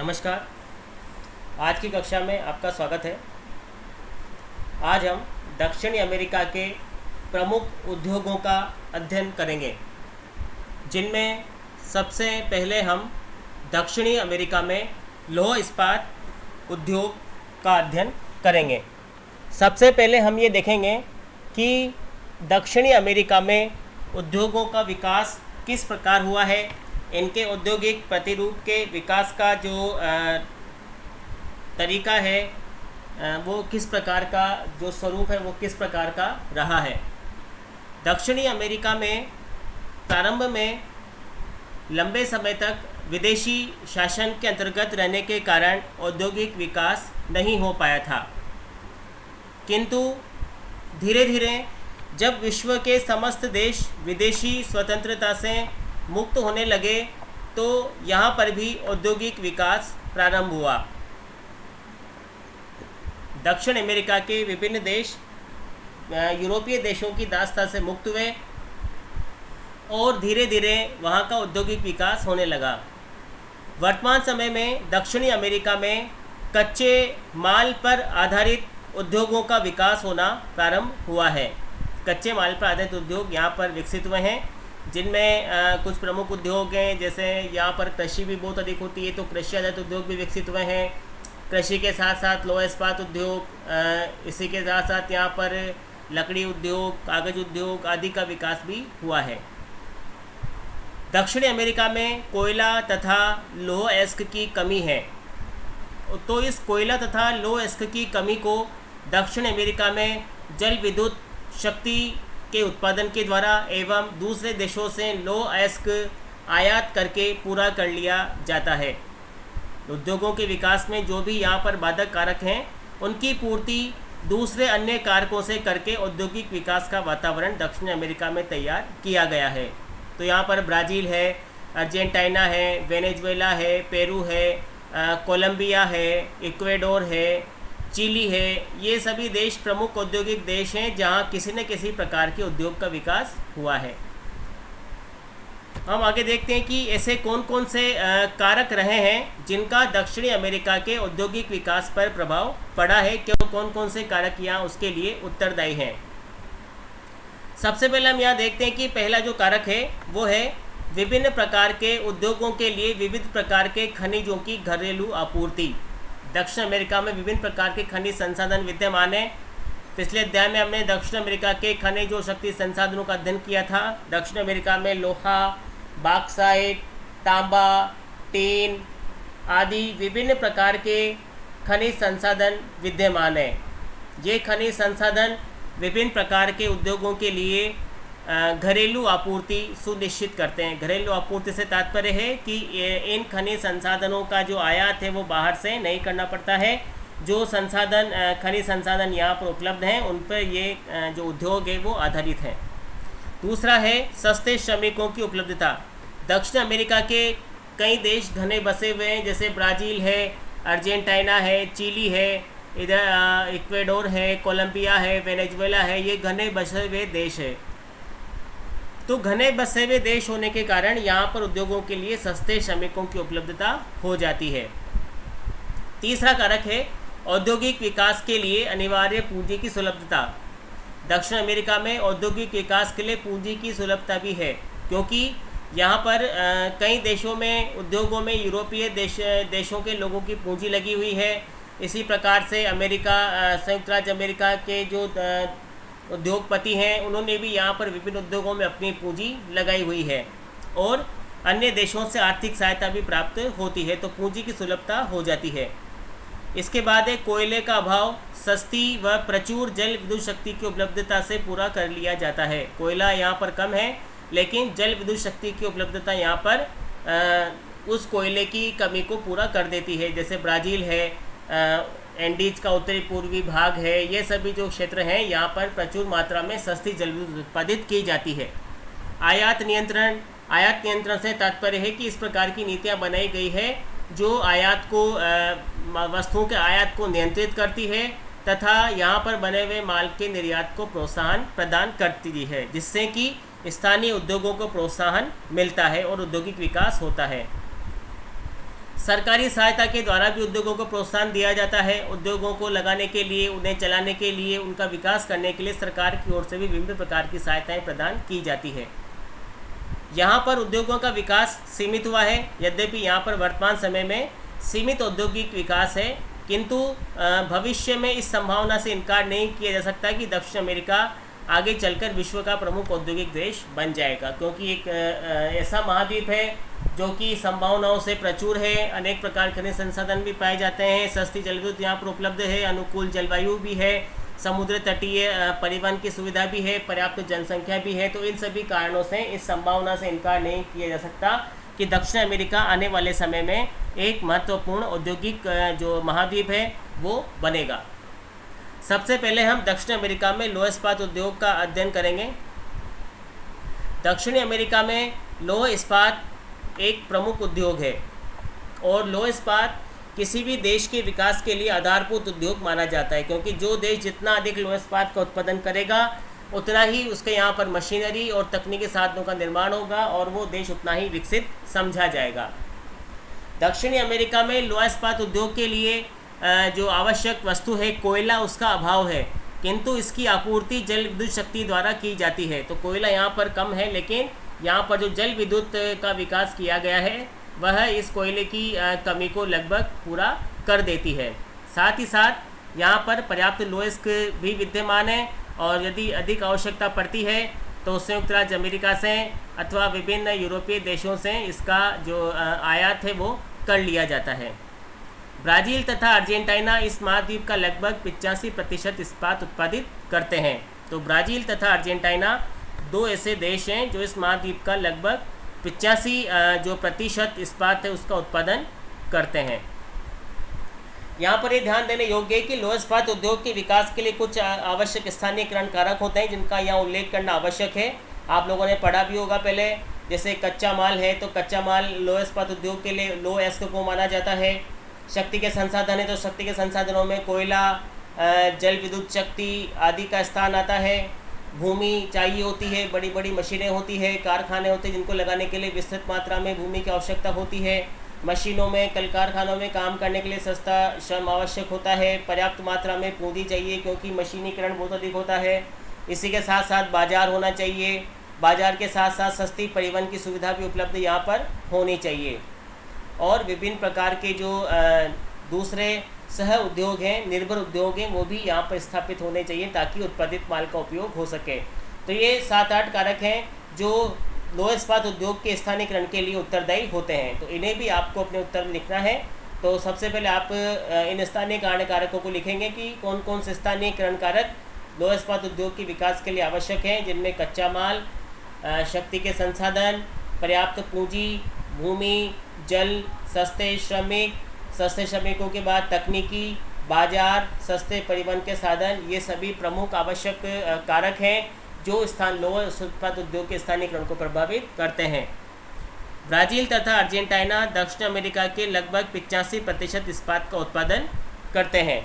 नमस्कार। आज की कक्षा में आपका स्वागत है। आज हम दक्षिणी अमेरिका के प्रमुख उद्योगों का अध्ययन करेंगे, जिनमें सबसे पहले हम दक्षिणी अमेरिका में लौह इस्पात उद्योग का अध्ययन करेंगे। सबसे पहले हम ये देखेंगे कि दक्षिणी अमेरिका में उद्योगों का विकास किस प्रकार हुआ है, इनके औद्योगिक प्रतिरूप के विकास का जो तरीका है वो किस प्रकार का, जो स्वरूप है वो किस प्रकार का रहा है। दक्षिणी अमेरिका में प्रारंभ में लंबे समय तक विदेशी शासन के अंतर्गत रहने के कारण औद्योगिक विकास नहीं हो पाया था, किंतु धीरे धीरे जब विश्व के समस्त देश विदेशी स्वतंत्रता से मुक्त होने लगे तो यहाँ पर भी औद्योगिक विकास प्रारंभ हुआ। दक्षिण अमेरिका के विभिन्न देश यूरोपीय देशों की दास्ता से मुक्त हुए और धीरे धीरे वहाँ का औद्योगिक विकास होने लगा। वर्तमान समय में दक्षिणी अमेरिका में कच्चे माल पर आधारित उद्योगों का विकास होना प्रारंभ हुआ है। कच्चे माल पर आधारित उद्योग यहाँ पर विकसित हुए हैं, जिनमें कुछ प्रमुख उद्योग हैं। जैसे यहाँ पर कृषि भी बहुत अधिक होती है, तो कृषि आधारित उद्योग भी विकसित हुए हैं। कृषि के साथ साथ लौह इस्पात उद्योग, इसी के साथ साथ यहाँ पर लकड़ी उद्योग, कागज उद्योग आदि का विकास भी हुआ है। दक्षिणी अमेरिका में कोयला तथा लौह अयस्क की कमी है, तो इस कोयला तथा लौह अयस्क की कमी को दक्षिण अमेरिका में जल विद्युत शक्ति के उत्पादन के द्वारा एवं दूसरे देशों से लौह अयस्क आयात करके पूरा कर लिया जाता है। उद्योगों के विकास में जो भी यहाँ पर बाधक कारक हैं, उनकी पूर्ति दूसरे अन्य कारकों से करके औद्योगिक विकास का वातावरण दक्षिण अमेरिका में तैयार किया गया है। तो यहाँ पर ब्राज़ील है, अर्जेंटीना है, वेनेजुएला है, पेरू है, कोलंबिया है, इक्वेडोर है, चिली है। ये सभी देश प्रमुख औद्योगिक देश हैं जहाँ किसी न किसी प्रकार के उद्योग का विकास हुआ है। हम आगे देखते हैं कि ऐसे कौन कौन से कारक रहे हैं जिनका दक्षिणी अमेरिका के औद्योगिक विकास पर प्रभाव पड़ा है, क्यों कौन कौन से कारक यहाँ उसके लिए उत्तरदायी हैं। सबसे पहले हम यहाँ देखते हैं कि पहला जो कारक है वो है विभिन्न प्रकार के उद्योगों के लिए विविध प्रकार के खनिजों की घरेलू आपूर्ति। दक्षिण अमेरिका में विभिन्न प्रकार के खनिज संसाधन विद्यमान हैं। पिछले अध्याय में हमने दक्षिण अमेरिका के खनिज और शक्ति संसाधनों का अध्ययन किया था। दक्षिण अमेरिका में लोहा, बॉक्साइट, तांबा, टीन आदि विभिन्न प्रकार के खनिज संसाधन विद्यमान हैं। ये खनिज संसाधन विभिन्न प्रकार के उद्योगों के लिए घरेलू आपूर्ति सुनिश्चित करते हैं। घरेलू आपूर्ति से तात्पर्य है कि इन खनिज संसाधनों का जो आयात है वो बाहर से नहीं करना पड़ता है। जो संसाधन खनिज संसाधन यहाँ पर उपलब्ध हैं उन पर ये जो उद्योग है वो आधारित है। दूसरा है सस्ते श्रमिकों की उपलब्धता। दक्षिण अमेरिका के कई देश घने बसे हुए हैं, जैसे ब्राज़ील है, अर्जेंटीना है, चिली है, इधर इक्वेडोर है, कोलंबिया है, वेनेजुएला है। ये घने बसे हुए देश है। तो घने बसे हुए देश होने के कारण यहाँ पर उद्योगों के लिए सस्ते श्रमिकों की उपलब्धता हो जाती है। तीसरा कारक है औद्योगिक विकास के लिए अनिवार्य पूंजी की सुलभता। दक्षिण अमेरिका में औद्योगिक विकास के लिए पूंजी की सुलभता भी है, क्योंकि यहाँ पर कई देशों में उद्योगों में यूरोपीय देशों के लोगों की पूंजी लगी हुई है। इसी प्रकार से संयुक्त राज्य अमेरिका के जो उद्योगपति हैं उन्होंने भी यहाँ पर विभिन्न उद्योगों में अपनी पूंजी लगाई हुई है और अन्य देशों से आर्थिक सहायता भी प्राप्त होती है, तो पूंजी की सुलभता हो जाती है। इसके बाद है कोयले का अभाव सस्ती व प्रचुर जल विद्युत शक्ति की उपलब्धता से पूरा कर लिया जाता है। कोयला यहाँ पर कम है, लेकिन जल विद्युत शक्ति की उपलब्धता यहाँ पर उस कोयले की कमी को पूरा कर देती है। जैसे ब्राज़ील है, एंडीज का उत्तरी पूर्वी भाग है, ये सभी जो क्षेत्र हैं यहाँ पर प्रचुर मात्रा में सस्ती जल विद्युत उत्पादित की जाती है। आयात नियंत्रण से तात्पर्य है कि इस प्रकार की नीतियाँ बनाई गई है जो आयात को वस्तुओं के आयात को नियंत्रित करती है तथा यहाँ पर बने हुए माल के निर्यात को प्रोत्साहन प्रदान करती है, जिससे कि स्थानीय उद्योगों को प्रोत्साहन मिलता है और औद्योगिक विकास होता है। सरकारी सहायता के द्वारा भी उद्योगों को प्रोत्साहन दिया जाता है। उद्योगों को लगाने के लिए, उन्हें चलाने के लिए, उनका विकास करने के लिए सरकार की ओर से भी विभिन्न प्रकार की सहायताएं प्रदान की जाती है। यहाँ पर उद्योगों का विकास सीमित हुआ है। यद्यपि यहाँ पर वर्तमान समय में सीमित औद्योगिक विकास है, किंतु भविष्य में इस संभावना से इनकार नहीं किया जा सकता कि दक्षिण अमेरिका आगे चलकर विश्व का प्रमुख औद्योगिक देश बन जाएगा, क्योंकि एक ऐसा महाद्वीप है जो कि संभावनाओं से प्रचुर है। अनेक प्रकार के खनिज संसाधन भी पाए जाते हैं, सस्ती जलविद्युत यहाँ पर उपलब्ध है, अनुकूल जलवायु भी है, समुद्र तटीय परिवहन की सुविधा भी है, पर्याप्त जनसंख्या भी है। तो इन सभी कारणों से इस संभावना से इनकार नहीं किया जा सकता कि दक्षिण अमेरिका आने वाले समय में एक महत्वपूर्ण औद्योगिक जो महाद्वीप है वो बनेगा। सबसे पहले हम दक्षिण अमेरिका में लौह इस्पात उद्योग का अध्ययन करेंगे। दक्षिणी अमेरिका में लौह इस्पात एक प्रमुख उद्योग है और लौह इस्पात किसी भी देश के विकास के लिए आधारभूत उद्योग माना जाता है, क्योंकि जो देश जितना अधिक लौह इस्पात का उत्पादन करेगा उतना ही उसके यहाँ पर मशीनरी और तकनीकी साधनों का निर्माण होगा और वो देश उतना ही विकसित समझा जाएगा। दक्षिणी अमेरिका में लौह इस्पात उद्योग के लिए जो आवश्यक वस्तु है कोयला, उसका अभाव है, किंतु इसकी आपूर्ति जल विद्युत शक्ति द्वारा की जाती है। तो कोयला यहाँ पर कम है, लेकिन यहाँ पर जो जल विद्युत का विकास किया गया है वह इस कोयले की कमी को लगभग पूरा कर देती है। साथ ही साथ यहाँ पर पर्याप्त लोह भी विद्यमान है और यदि अधिक आवश्यकता पड़ती है तो संयुक्त राज्य अमेरिका से अथवा विभिन्न यूरोपीय देशों से इसका जो आयात है वो कर लिया जाता है। ब्राज़ील तथा अर्जेंटीना इस महाद्वीप का लगभग 85% इस्पात उत्पादित करते हैं। तो ब्राज़ील तथा अर्जेंटीना दो ऐसे देश हैं जो इस महाद्वीप का लगभग 85% इस्पात है उसका उत्पादन करते हैं। यहाँ पर ये ध्यान देने योग्य है कि लौह इस्पात उद्योग के विकास के लिए कुछ आवश्यक स्थानीयकरण कारक होते हैं जिनका यहाँ उल्लेख करना आवश्यक है। आप लोगों ने पढ़ा भी होगा पहले, जैसे कच्चा माल है तो कच्चा माल लौह इस्पात उद्योग के लिए लो एस्क को माना जाता है। शक्ति के संसाधन है तो शक्ति के संसाधनों में कोयला, जल विद्युत शक्ति आदि का स्थान आता है। भूमि चाहिए होती है, बड़ी बड़ी मशीनें होती है, कारखाने होते हैं जिनको लगाने के लिए विस्तृत मात्रा में भूमि की आवश्यकता होती है। मशीनों में, कल कारखानों में काम करने के लिए सस्ता श्रम आवश्यक होता है। पर्याप्त मात्रा में पूंजी चाहिए क्योंकि मशीनीकरण बहुत अधिक होता है। इसी के साथ साथ बाजार होना चाहिए। बाजार के साथ साथ सस्ती परिवहन की सुविधा भी उपलब्ध यहाँ पर होनी चाहिए। और विभिन्न प्रकार के जो दूसरे सह उद्योग हैं, निर्भर उद्योग हैं, वो भी यहाँ पर स्थापित होने चाहिए ताकि उत्पादित माल का उपयोग हो सके। तो ये 7-8 कारक हैं जो लौह इस्पात उद्योग के स्थानीयकरण के लिए उत्तरदायी होते हैं। तो इन्हें भी आपको अपने उत्तर में लिखना है। तो सबसे पहले आप इन स्थानीयकरण कारकों को लिखेंगे कि कौन कौन से स्थानीयकरण कारक लौह इस्पात उद्योग के विकास के लिए आवश्यक हैं, जिनमें कच्चा माल, शक्ति के संसाधन, पर्याप्त पूंजी, भूमि, जल, सस्ते श्रमिकों के बाद तकनीकी, बाजार, सस्ते परिवहन के साधन, ये सभी प्रमुख आवश्यक कारक हैं जो लौह इस्पात उद्योग के स्थानीयकरण को प्रभावित करते हैं। ब्राज़ील तथा अर्जेंटीना दक्षिण अमेरिका के लगभग 85% इस्पात का उत्पादन करते हैं।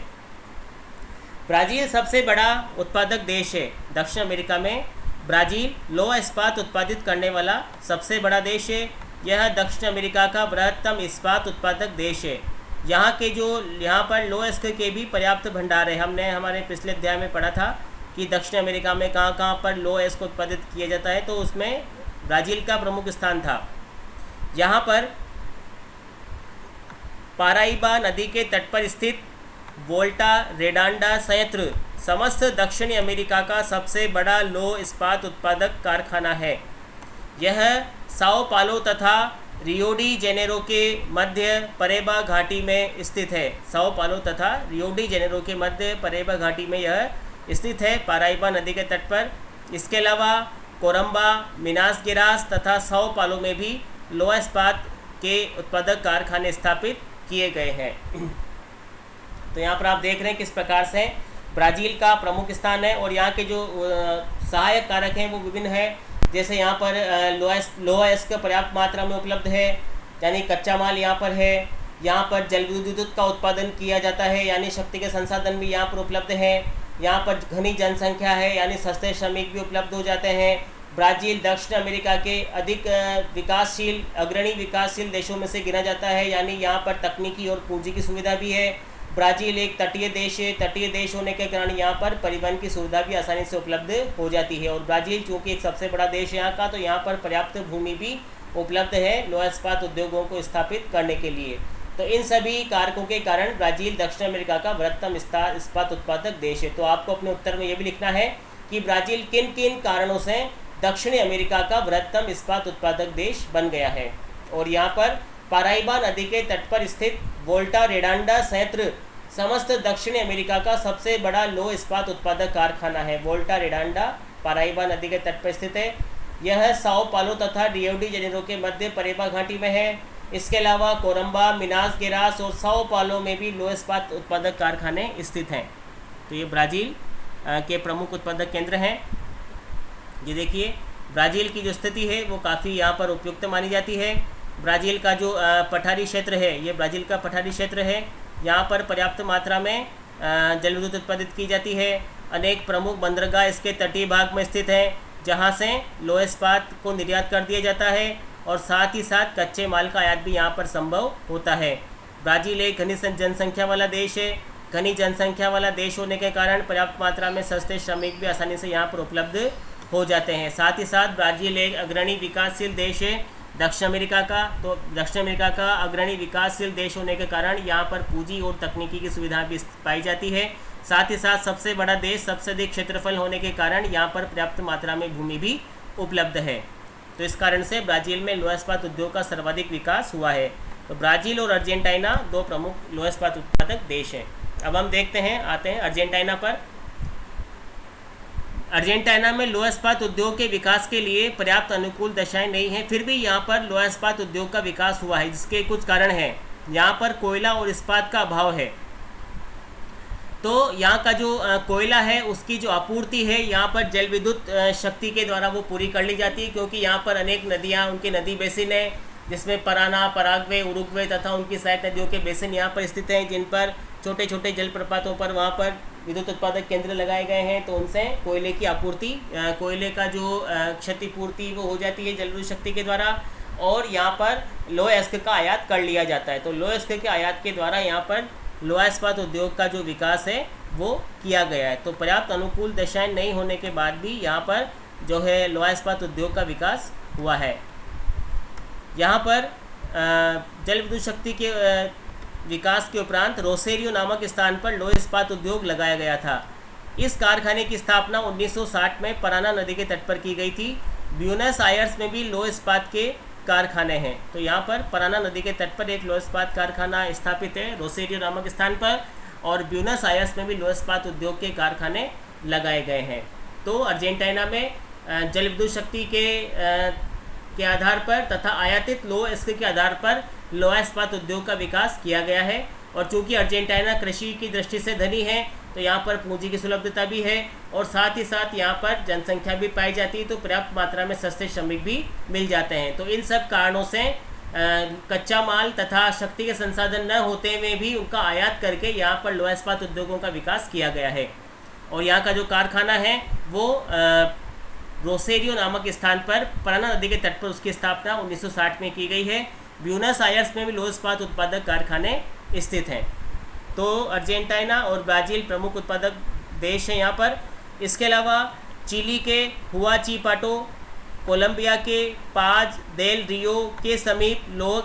ब्राज़ील सबसे बड़ा उत्पादक देश है। दक्षिण अमेरिका में ब्राज़ील लौह इस्पात उत्पादित करने वाला सबसे बड़ा देश है। यह दक्षिण अमेरिका का बृहत्तम इस्पात उत्पादक देश है। यहाँ पर लौह इस्क के भी पर्याप्त भंडार है। हमने हमारे पिछले अध्याय में पढ़ा था कि दक्षिण अमेरिका में कहाँ पर लौह इस्क उत्पादित किया जाता है, तो उसमें ब्राज़ील का प्रमुख स्थान था। यहाँ पर पाराइबा नदी के तट पर स्थित वोल्टा रेडांडा संयंत्र समस्त दक्षिणी अमेरिका का सबसे बड़ा लौह इस्पात उत्पादक कारखाना है। यह साओ पालो तथा रियो डी जेनेरो के मध्य परेबा घाटी में स्थित है। साओ पालो तथा रियो डी जेनेरो के मध्य परेबा घाटी में यह स्थित है, पाराइबा नदी के तट पर। इसके अलावा कोरम्बा, मिनास गेरास तथा साओ पालो में भी लौह इस्पात के उत्पादक कारखाने स्थापित किए गए हैं। तो यहाँ पर आप देख रहे हैं किस प्रकार से ब्राज़ील का प्रमुख स्थान है और यहाँ के जो सहायक कारक हैं वो विभिन्न हैं। जैसे यहाँ पर लौह इस्क पर्याप्त मात्रा में उपलब्ध है, यानी कच्चा माल यहाँ पर है। यहाँ पर जल विद्युत का उत्पादन किया जाता है, यानी शक्ति के संसाधन भी यहाँ पर उपलब्ध हैं। यहाँ पर घनी जनसंख्या है, यानी सस्ते श्रमिक भी उपलब्ध हो जाते हैं। ब्राज़ील दक्षिण अमेरिका के अधिक विकासशील अग्रणी विकासशील देशों में से गिना जाता है, यानी यहाँ पर तकनीकी और पूंजी की सुविधा भी है। ब्राज़ील एक तटीय देश है, तटीय देश होने के कारण यहाँ पर परिवहन की सुविधा भी आसानी से उपलब्ध हो जाती है। और ब्राज़ील चूँकि एक सबसे बड़ा देश है यहाँ का, तो यहाँ पर पर्याप्त भूमि भी उपलब्ध है लोहा इस्पात उद्योगों को स्थापित करने के लिए। तो इन सभी कारकों के कारण ब्राज़ील दक्षिण अमेरिका का बृहत्तम इस्पात उत्पादक देश है। तो आपको अपने उत्तर में ये भी लिखना है कि ब्राज़ील किन किन कारणों से दक्षिणी अमेरिका का बृहत्तम इस्पात उत्पादक देश बन गया है। और यहाँ पर पाराइबा नदी के तट पर स्थित वोल्टा रेडांडा संयंत्र समस्त दक्षिणी अमेरिका का सबसे बड़ा लौह इस्पात उत्पादक कारखाना है। वोल्टा रेडांडा पाराइबा नदी के तट पर स्थित है। यह साओ पालो तथा रियो डी जेनेरो के मध्य परेबा घाटी में है। इसके अलावा कोरम्बा, मिनास गेरास और साओ पालो में भी लौह इस्पात उत्पादक कारखाने स्थित हैं। तो ये ब्राज़ील के प्रमुख उत्पादक केंद्र हैं। ये देखिए ब्राज़ील की जो स्थिति है वो काफ़ी यहाँ पर उपयुक्त मानी जाती है। ब्राज़ील का जो पठारी क्षेत्र है, ये ब्राज़ील का पठारी क्षेत्र है। यहाँ पर पर्याप्त मात्रा में जल विद्युत उत्पादित की जाती है। अनेक प्रमुख बंदरगाह इसके तटीय भाग में स्थित हैं, जहाँ से लोह इस्पात को निर्यात कर दिया जाता है और साथ ही साथ कच्चे माल का आयात भी यहाँ पर संभव होता है। ब्राज़ील एक घनी जनसंख्या वाला देश है। घनी जनसंख्या वाला देश होने के कारण पर्याप्त मात्रा में सस्ते श्रमिक भी आसानी से यहाँ पर उपलब्ध हो जाते हैं। साथ ही साथ ब्राज़ील एक अग्रणी विकासशील देश है दक्षिण अमेरिका का। तो दक्षिण अमेरिका का अग्रणी विकासशील देश होने के कारण यहाँ पर पूंजी और तकनीकी की सुविधा भी पाई जाती है। साथ ही साथ सबसे बड़ा देश, सबसे अधिक क्षेत्रफल होने के कारण यहाँ पर पर्याप्त मात्रा में भूमि भी उपलब्ध है। तो इस कारण से ब्राज़ील में लोहा इस्पात उद्योग का सर्वाधिक विकास हुआ है। तो ब्राज़ील और अर्जेंटीना दो प्रमुख लोहा इस्पात उत्पादक देश हैं। अब हम देखते हैं, आते हैं अर्जेंटीना पर। अर्जेंटीना में लोहा इस्पात उद्योग के विकास के लिए पर्याप्त अनुकूल दशाएं नहीं हैं, फिर भी यहाँ पर लोहा इस्पात उद्योग का विकास हुआ है, जिसके कुछ कारण हैं। यहाँ पर कोयला और इस्पात का अभाव है। तो यहाँ का जो कोयला है उसकी जो आपूर्ति है यहाँ पर जल विद्युत शक्ति के द्वारा वो पूरी कर ली जाती है, क्योंकि यहाँ पर अनेक नदियाँ, उनके नदी बेसिन है, जिसमें पराना, पराग्वे, उरुग्वे तथा उनकी सहायक नदियों के बेसिन यहाँ पर स्थित हैं, जिन पर छोटे छोटे जलप्रपातों पर वहाँ पर विद्युत उत्पादक केंद्र लगाए गए हैं। तो उनसे कोयले की आपूर्ति, कोयले का जो क्षतिपूर्ति वो हो जाती है जल विद्युत शक्ति के द्वारा। और यहाँ पर लोह अयस्क का आयात कर लिया जाता है। तो लोह अयस्क के आयात के द्वारा यहाँ पर लोहा इस्पात उद्योग का जो विकास है वो किया गया है। तो पर्याप्त अनुकूल दशाएं नहीं होने के बाद भी यहाँ पर जो है लोहा इस्पात उद्योग का विकास हुआ है। यहाँ पर जल विद्युत शक्ति के विकास के उपरांत रोसेरियो नामक स्थान पर लोह इस्पात उद्योग लगाया गया था। इस कारखाने की स्थापना 1960 में पराना नदी के तट पर की गई थी। ब्यूनस आयर्स में भी लोह इस्पात के कारखाने हैं। तो यहाँ पर पराना नदी के तट पर एक लोह इस्पात कारखाना स्थापित है रोसेरियो नामक स्थान पर, और ब्यूनस आयर्स में भी लोह इस्पात उद्योग के कारखाने लगाए गए हैं। तो अर्जेंटीना में जल विद्युत शक्ति के आधार पर तथा आयातित लोह इस्क के आधार पर लोहा इस्पात उद्योग का विकास किया गया है। और चूँकि अर्जेंटीना कृषि की दृष्टि से धनी है, तो यहाँ पर पूंजी की सुलभता भी है और साथ ही साथ यहाँ पर जनसंख्या भी पाई जाती है, तो पर्याप्त मात्रा में सस्ते श्रमिक भी मिल जाते हैं। तो इन सब कारणों से कच्चा माल तथा शक्ति के संसाधन न होते हुए भी उनका आयात करके यहाँ पर लोहा इस्पात उद्योगों का विकास किया गया है। और यहाँ का जो कारखाना है वो रोसेरियो नामक स्थान पर पराना नदी के तट पर उसकी स्थापना 1960 में की गई है। ब्यूनस आयर्स में भी लोह इस्पात उत्पादक कारखाने स्थित हैं। तो अर्जेंटीना और ब्राज़ील प्रमुख उत्पादक देश हैं यहाँ पर। इसके अलावा चिली के हुआचिपाटो, कोलंबिया के पाज देल रियो के समीप लोह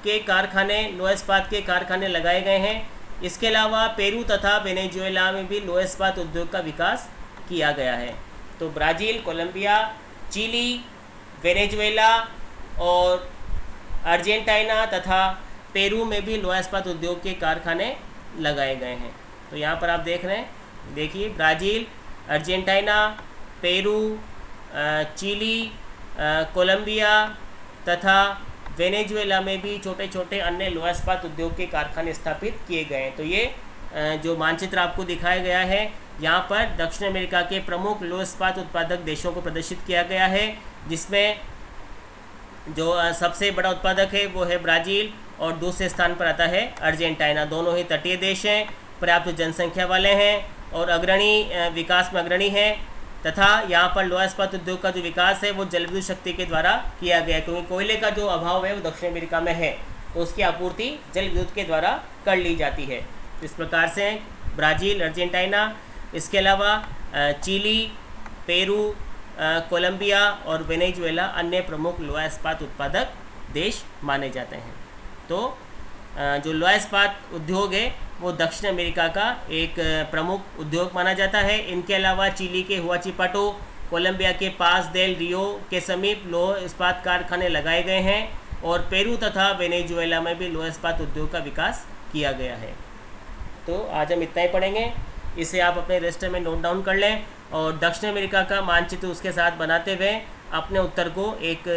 के कारखाने, लोह इस्पात के कारखाने लगाए गए हैं। इसके अलावा पेरू तथा वेनेजुएला में भी लोह इस्पात उद्योग का विकास किया गया है। तो ब्राज़ील, कोलंबिया, चिली, वेनेजुएला और अर्जेंटीना तथा पेरू में भी लोहा इस्पात उद्योग के कारखाने लगाए गए हैं। तो यहाँ पर आप देख रहे हैं, देखिए Brazil, Argentina, Peru, Chile, Colombia तथा वेनेजुएला में भी छोटे छोटे अन्य लोहा इस्पात उद्योग के कारखाने स्थापित किए गए हैं। तो ये जो मानचित्र आपको दिखाया गया है, यहाँ पर दक्षिण अमेरिका के प्रमुख लोह इस्पात उत्पादक देशों को प्रदर्शित किया गया है, जिसमें जो सबसे बड़ा उत्पादक है वो है ब्राज़ील और दूसरे स्थान पर आता है अर्जेंटीना। दोनों ही तटीय देश हैं, पर्याप्त जनसंख्या वाले हैं और अग्रणी विकास में अग्रणी हैं। तथा यहाँ पर लोहा इस्पात उद्योग का जो विकास है वो जल विद्युत शक्ति के द्वारा किया गया है, क्योंकि कोयले का जो अभाव है वो दक्षिण अमेरिका में है, तो उसकी आपूर्ति जल विद्युत के द्वारा कर ली जाती है। इस प्रकार से ब्राज़ील, अर्जेंटीना, इसके अलावा चिली, पेरू, कोलंबिया और वेनेजुएला अन्य प्रमुख लोहा इस्पात उत्पादक देश माने जाते हैं। तो जो लोहा इस्पात उद्योग है वो दक्षिण अमेरिका का एक प्रमुख उद्योग माना जाता है। इनके अलावा चिली के हुआचिपाटो, कोलंबिया के पास देल रियो के समीप लोहा इस्पात कारखाने लगाए गए हैं और पेरू तथा वेनेजुएला में भी लोहा इस्पात उद्योग का विकास किया गया है। तो आज हम इतना ही पढ़ेंगे, इसे आप अपने रजिस्टर में नोट डाउन कर लें और दक्षिण अमेरिका का मानचित्र उसके साथ बनाते हुए अपने उत्तर को एक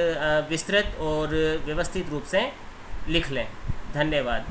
विस्तृत और व्यवस्थित रूप से लिख लें। धन्यवाद।